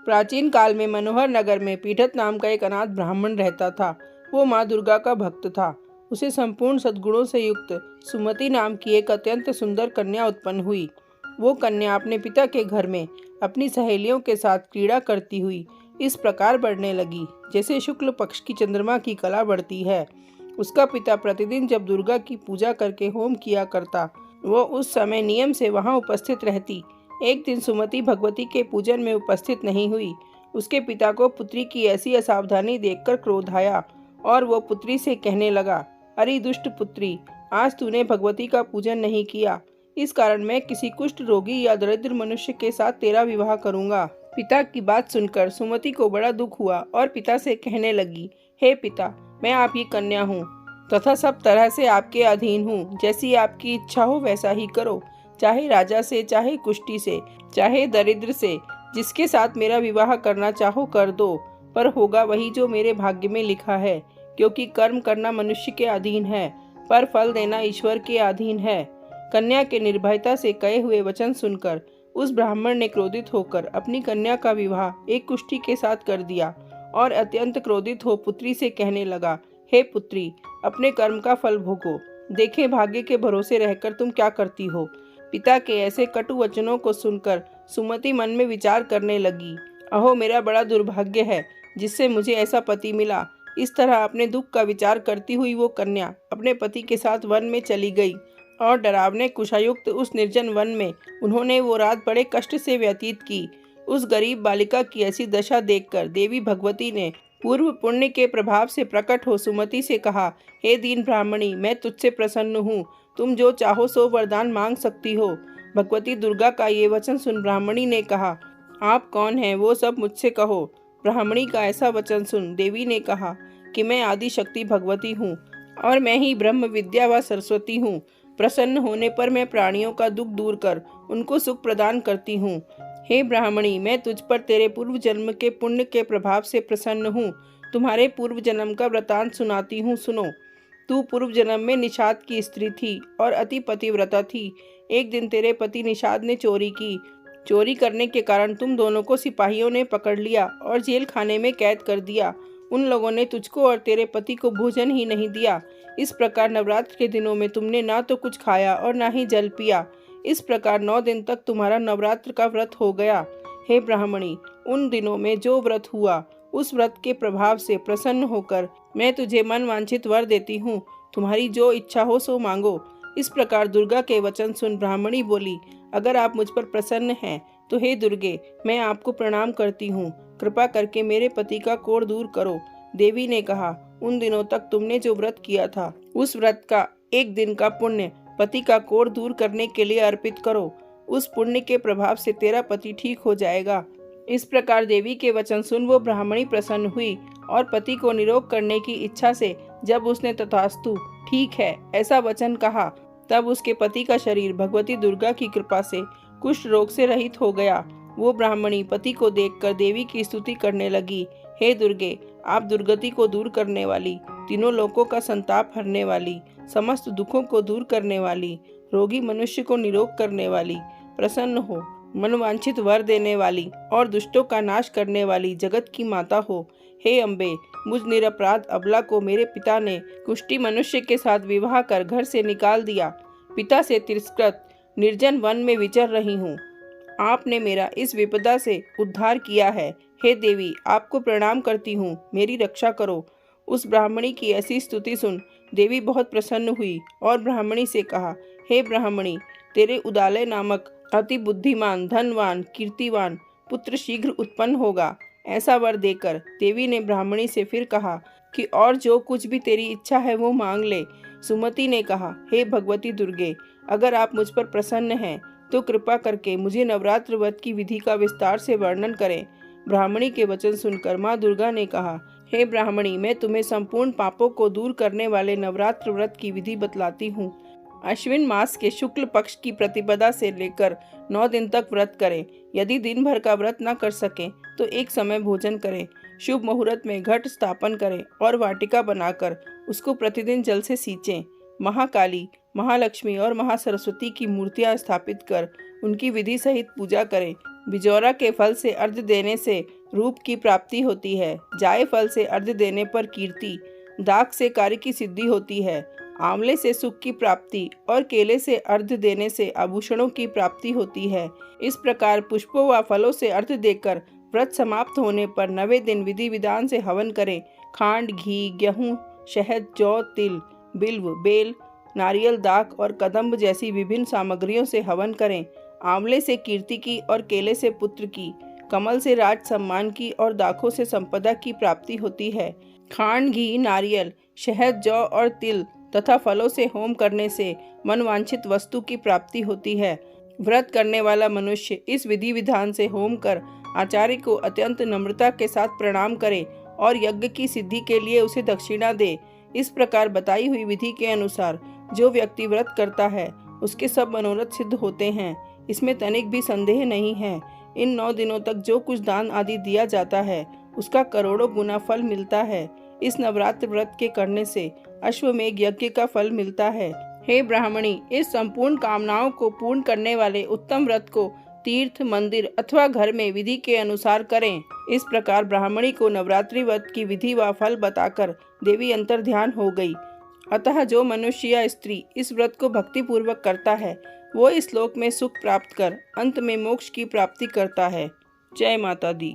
प्राचीन काल में मनोहर नगर में पीठत नाम का एक अनाथ ब्राह्मण रहता था। वो माँ दुर्गा का भक्त था। उसे संपूर्ण सद्गुणों से युक्त सुमति नाम की एक अत्यंत सुंदर कन्या उत्पन्न हुई। वो कन्या अपने पिता के घर में अपनी सहेलियों के साथ क्रीड़ा करती हुई इस प्रकार बढ़ने लगी जैसे शुक्ल पक्ष की चंद्रमा की कला बढ़ती है। उसका पिता प्रतिदिन जब दुर्गा की पूजा करके होम किया करता, वो उस समय नियम से वहां उपस्थित रहती। एक दिन सुमति भगवती के पूजन में उपस्थित नहीं हुई। उसके पिता को पुत्री की ऐसी असावधानी देखकर क्रोध आया और वो पुत्री से कहने लगा, अरे दुष्ट पुत्री, आज तूने भगवती का पूजन नहीं किया, इस कारण मैं किसी कुष्ठ रोगी या दरिद्र मनुष्य के साथ तेरा विवाह करूंगा। पिता की बात सुनकर सुमति को बड़ा दुख हुआ और पिता से कहने लगी, हे पिता, मैं आपकी कन्या हूँ तथा सब तरह से आपके अधीन हूँ। जैसी आपकी इच्छा हो वैसा ही करो, चाहे राजा से, चाहे कुष्ठी से, चाहे दरिद्र से, जिसके साथ मेरा विवाह करना चाहो कर दो, पर होगा वही जो मेरे भाग्य में लिखा है, क्योंकि कर्म करना मनुष्य के अधीन है, पर फल देना ईश्वर के अधीन है। कन्या के निर्भयता से कहे हुए वचन सुनकर उस ब्राह्मण ने क्रोधित होकर अपनी कन्या का विवाह एक कुष्ठी के साथ कर दिया और अत्यंत क्रोधित हो पुत्री से कहने लगा, हे पुत्री, अपने कर्म का फल भोगो, देखे भाग्य के भरोसे रहकर तुम क्या करती हो। पिता के ऐसे कटु वचनों को सुनकर सुमति मन में विचार करने लगी, अहो मेरा बड़ा दुर्भाग्य है जिससे मुझे ऐसा पति मिला। इस तरह अपने दुख का विचार करती हुई वो कन्या अपने पति के साथ वन में चली गई और डरावने कुशायुक्त उस निर्जन वन में उन्होंने वो रात बड़े कष्ट से व्यतीत की। उस गरीब बालिका की ऐसी दशा देखकर देवी भगवती ने पूर्व पुण्य के प्रभाव से प्रकट हो सुमति से कहा, हे दीन ब्राह्मणी, मैं तुझसे प्रसन्न हूँ, तुम जो चाहो सो वरदान मांग सकती हो। भगवती दुर्गा का ये वचन सुन ब्राह्मणी ने कहा, आप कौन हैं वो सब मुझसे कहो। ब्राह्मणी का ऐसा वचन सुन देवी ने कहा कि मैं आदि शक्ति भगवती हूँ और मैं ही ब्रह्म विद्या व सरस्वती हूँ। प्रसन्न होने पर मैं प्राणियों का दुख दूर कर उनको सुख प्रदान करती हूँ। हे ब्राह्मणी, मैं तुझ पर तेरे पूर्व जन्म के पुण्य के प्रभाव से प्रसन्न हूँ। तुम्हारे पूर्व जन्म का वृतांत सुनाती हूँ, सुनो। तू पूर्व जन्म में निषाद की स्त्री थी और अति पतिव्रता थी। एक दिन तेरे पति निषाद ने चोरी की। चोरी करने के कारण तुम दोनों को सिपाहियों ने पकड़ लिया और जेल खाने में कैद कर दिया। उन लोगों ने तुझको और तेरे पति को भोजन ही नहीं दिया। इस प्रकार नवरात्र के दिनों में तुमने ना तो कुछ खाया और ना ही जल पिया। इस प्रकार 9 दिन तक तुम्हारा नवरात्र का व्रत हो गया। हे ब्राह्मणी, उन दिनों में जो व्रत हुआ उस व्रत के प्रभाव से प्रसन्न होकर मैं तुझे मन वांछित वर देती हूँ। तुम्हारी जो इच्छा हो सो मांगो। इस प्रकार दुर्गा के वचन सुन ब्राह्मणी बोली, अगर आप मुझ पर प्रसन्न हैं तो हे दुर्गे, मैं आपको प्रणाम करती हूँ, कृपा करके मेरे पति का कोढ़ दूर करो। देवी ने कहा, उन दिनों तक तुमने जो व्रत किया था उस व्रत का एक दिन का पुण्य पति का कोढ़ दूर करने के लिए अर्पित करो। उस पुण्य के प्रभाव से तेरा पति ठीक हो जाएगा। इस प्रकार देवी के वचन सुन वो ब्राह्मणी प्रसन्न हुई और पति को निरोग करने की इच्छा से जब उसने तथास्तु, ठीक है, ऐसा वचन कहा, तब उसके पति का शरीर भगवती दुर्गा की कृपा से कुष्ठ रोग से रहित हो गया। वो ब्राह्मणी पति को देखकर देवी की स्तुति करने लगी, हे दुर्गे, आप दुर्गति को दूर करने वाली, तीनों लोकों का संताप हरने वाली, समस्त दुखों को दूर करने वाली, रोगी मनुष्य को निरोग करने वाली, प्रसन्न हो, मनवांछित वर देने वाली और दुष्टों का नाश करने वाली जगत की माता हो। हे अम्बे, मुझ निरपराध अबला को मेरे पिता ने कुष्ठी मनुष्य के साथ विवाह कर घर से निकाल दिया। पिता से तिरस्कृत निर्जन वन में विचर रही हूँ। आपने मेरा इस विपदा से उद्धार किया है। हे देवी, आपको प्रणाम करती हूँ, मेरी रक्षा करो। उस ब्राह्मणी की ऐसी स्तुति सुन देवी बहुत प्रसन्न हुई और ब्राह्मणी से कहा, हे ब्राह्मणी, तेरे उदालय नामक अति बुद्धिमान, धनवान, कीर्तिवान पुत्र शीघ्र उत्पन्न होगा। ऐसा वर देकर देवी ने ब्राह्मणी से फिर कहा कि और जो कुछ भी तेरी इच्छा है वो मांग ले। सुमति ने कहा, हे भगवती दुर्गे, अगर आप मुझ पर प्रसन्न हैं तो कृपा करके मुझे नवरात्र व्रत की विधि का विस्तार से वर्णन करें। ब्राह्मणी के वचन सुनकर माँ दुर्गा ने कहा, हे ब्राह्मणी, मैं तुम्हें संपूर्ण पापों को दूर करने वाले नवरात्र व्रत की विधि बतलाती हूँ। अश्विन मास के शुक्ल पक्ष की प्रतिपदा से लेकर 9 दिन तक व्रत करें। यदि दिन भर का व्रत न कर सकें तो एक समय भोजन करें। शुभ मुहूर्त में घट स्थापन करें और वाटिका बनाकर उसको प्रतिदिन जल से सींचें। महाकाली, महालक्ष्मी और महासरस्वती की मूर्तियां स्थापित कर उनकी विधि सहित पूजा करें। बिजौरा के फल से अर्घ्य देने से रूप की प्राप्ति होती है। जाय फल से अर्घ्य देने पर कीर्ति, दाख से कार्य की सिद्धि होती है। आंवले से सुख की प्राप्ति और केले से अर्घ्य देने से आभूषणों की प्राप्ति होती है। इस प्रकार पुष्पों व फलों से अर्घ्य देकर व्रत समाप्त होने पर 9वें दिन विधि विधान से हवन करें। खांड, घी, गेहूँ, शहद, जौ, तिल, बिल्व, बेल, नारियल, दाख और कदम्ब जैसी विभिन्न सामग्रियों से हवन करें। आंवले से कीर्ति की और केले से पुत्र की, कमल से राज सम्मान की और दाखों से संपदा की प्राप्ति होती है। खांड, घी, नारियल, शहद, जौ और तिल तथा फलों से होम करने से मनवांछित वस्तु की प्राप्ति होती है। व्रत करने वाला मनुष्य इस विधि विधान से होम कर आचार्य को अत्यंत नम्रता के साथ प्रणाम करे और यज्ञ की सिद्धि के लिए उसे दक्षिणा दे। इस प्रकार बताई हुई विधि के अनुसार जो व्यक्ति व्रत करता है उसके सब मनोरथ सिद्ध होते हैं। इसमें तनिक भी संदेह नहीं है। इन 9 दिनों तक जो कुछ दान आदि दिया जाता है उसका करोड़ों गुना फल मिलता है। इस नवरात्र व्रत के करने से अश्वमेघ यज्ञ का फल मिलता है। हे ब्राह्मणी, इस संपूर्ण कामनाओं को पूर्ण करने वाले उत्तम व्रत को तीर्थ, मंदिर अथवा घर में विधि के अनुसार करें। इस प्रकार ब्राह्मणी को नवरात्रि व्रत की विधि व फल बताकर देवी अंतर्ध्यान हो गई। अतः जो मनुष्य या स्त्री इस व्रत को भक्ति पूर्वक करता है वो इस लोक में सुख प्राप्त कर अंत में मोक्ष की प्राप्ति करता है। जय माता दी।